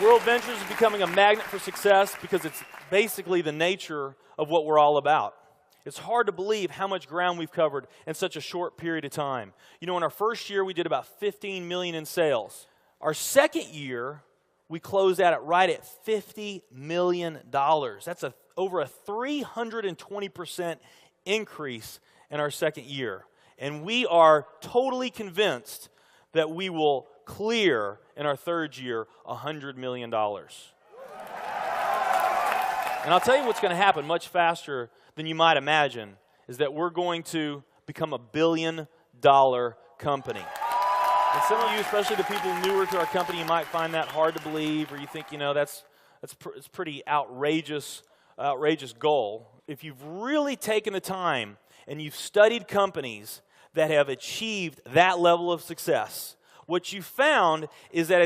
World Ventures is becoming a magnet for success because it's basically the nature of what we're all about. It's hard to believe how much ground we've covered in such a short period of time. You know, in our first year, we did about 15 million in sales. Our second year, we closed out right at $50 million. That's over a 320% increase in our second year. And we are totally convinced that we will clear in our third year $100 million. And I'll tell you what's going to happen much faster than you might imagine is that we're going to become a billion-dollar company. And some of you, especially the people newer to our company, you might find that hard to believe, or you think, you know, it's pretty outrageous goal. If you've really taken the time and you've studied companies that have achieved that level of success, what you found is that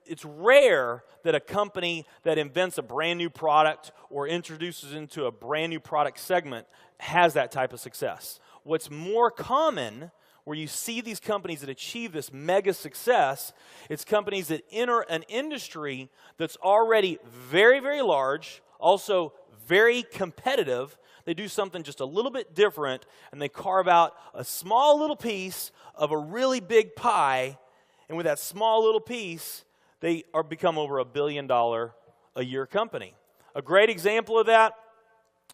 it's rare that a company that invents a brand new product or introduces into a brand new product segment has that type of success. What's more common, where you see these companies that achieve this mega success, it's companies that enter an industry that's already very, very large, also very competitive. They do something just a little bit different, and they carve out a small little piece of a really big pie. And with that small little piece, they become over $1 billion a year company. A great example of that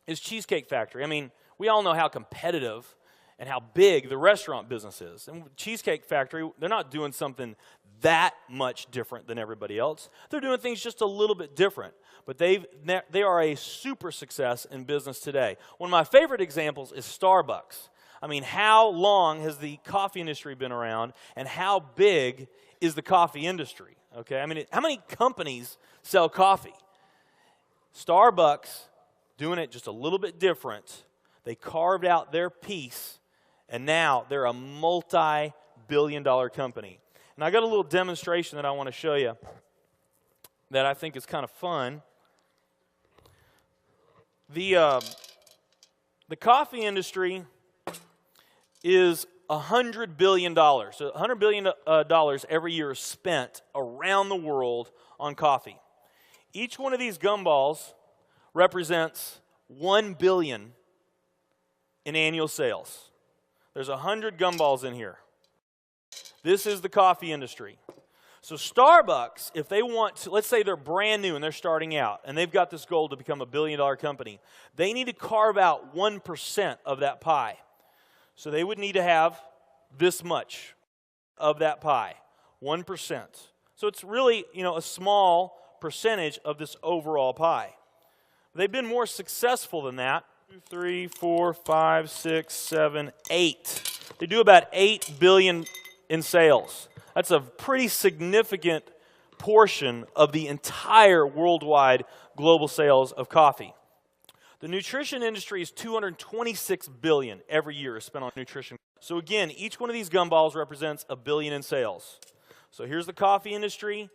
is Cheesecake Factory. I mean, we all know how competitive and how big the restaurant business is. And Cheesecake Factory, they're not doing something that much different than everybody else. They're doing things just a little bit different. But they are a super success in business today. One of my favorite examples is Starbucks. I mean, how long has the coffee industry been around, and how big is the coffee industry? Okay, I mean, how many companies sell coffee? Starbucks, doing it just a little bit different. They carved out their piece, and now they're a multi-billion-dollar company. And I got a little demonstration that I want to show you that I think is kind of fun. The coffee industry is $100 billion. So $100 billion every year is spent around the world on coffee. Each one of these gumballs represents $1 billion in annual sales. There's 100 gumballs in here. This is the coffee industry. So Starbucks, if they want to, let's say they're brand new and they're starting out, and they've got this goal to become a billion-dollar company, they need to carve out 1% of that pie. So they would need to have this much of that pie, 1%. So it's really, you know, a small percentage of this overall pie. They've been more successful than that. 2, 3, 4, 5, 6, 7, 8. They do about $8 billion in sales. That's a pretty significant portion of the entire worldwide global sales of coffee. The nutrition industry is $226 billion every year is spent on nutrition. So again, each one of these gumballs represents $1 billion in sales. So here's the coffee industry,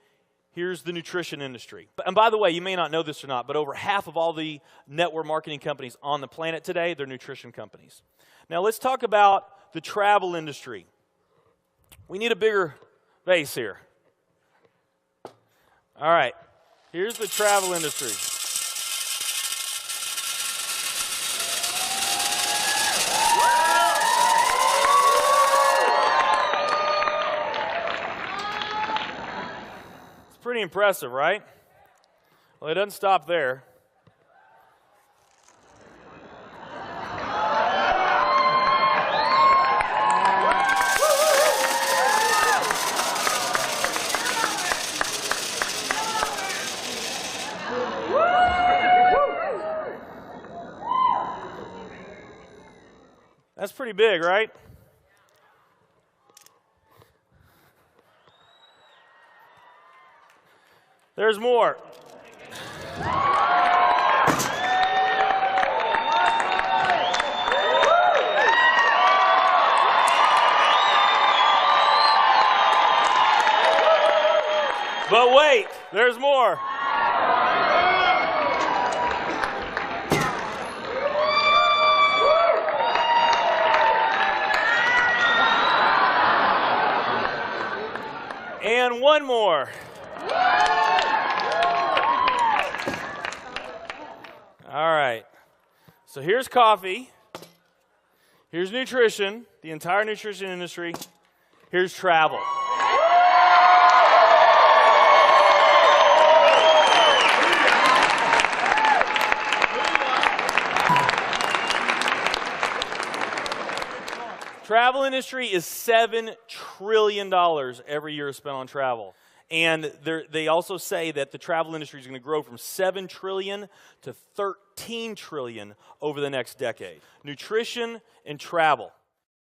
here's the nutrition industry. And by the way, you may not know this or not, but over half of all the network marketing companies on the planet today, they're nutrition companies. Now let's talk about the travel industry. We need a bigger base here. All right, here's the travel industry. Pretty impressive, right? Well, it doesn't stop there. That's pretty big, right? There's more. But wait, there's more. And one more. All right. So here's coffee. Here's nutrition, the entire nutrition industry. Here's travel. Travel industry is $7 trillion every year spent on travel. And they also say that the travel industry is going to grow from $7 trillion to $13 trillion over the next decade. Nutrition and travel.